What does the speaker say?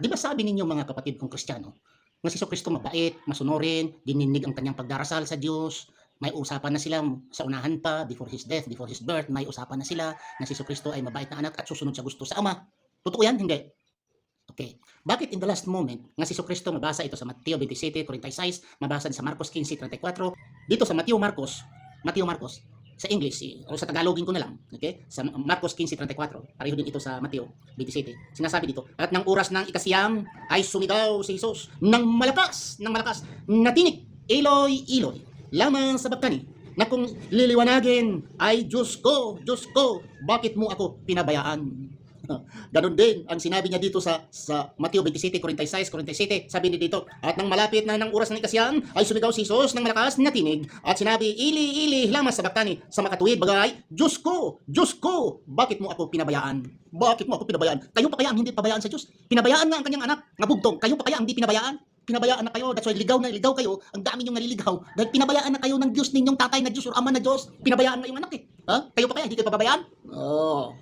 Di ba sabi ninyo mga kapatid kong Kristiyano, na si Jesucristo mabait, masunurin, dininig ang kanyang pagdarasal sa Diyos, may usapan na sila sa unahan pa, before His death, before His birth, may usapan na sila na si Jesucristo ay mabait na anak at susunod sa gusto sa Ama. Totoo yan? Hindi. Okay. Bakit in the last moment nga si Jesucristo mabasa ito sa Mateo 27:46, mabasa sa Marcos 15:34, dito sa Mateo Marcos, sa English o sa Tagalogin ko na lang, okay? Sa Marcos 15:34, pareho din ito sa Mateo 27. Sinasabi dito, at ng oras ng ikasiyam ay sumigaw si Jesus ng malakas, na tinig, Eloi, Eloi, lama sabachthani, na kung liliwanagin ay Diyos ko, bakit mo ako pinabayaan? Ganon din ang sinabi niya dito sa Mateo 27:46, sabi niya dito, at nang malapit na ng oras ng ikasiyam ay sumigaw si Jesus ng malakas na tinig at sinabi, Ili, lama sabachthani, sa makatuwid bagay, Diyos ko, bakit mo ako pinabayaan? Bakit mo ako pinabayaan? Kayo pa kaya ang hindi pabayaan sa Diyos? Pinabayaan nga ang kanyang anak, nga bugtong, kayo pa kaya ang hindi pinabayaan? Pinabayaan na kayo, that's why ligaw kayo, ang dami niyong naliligaw, dahil pinabayaan na kayo ng Diyos ninyong tatay na Diyos or ama na Diyos, pinabayaan na yung anak eh. Ha? Kayo pa kaya, hindi kayo pababayaan? Oh.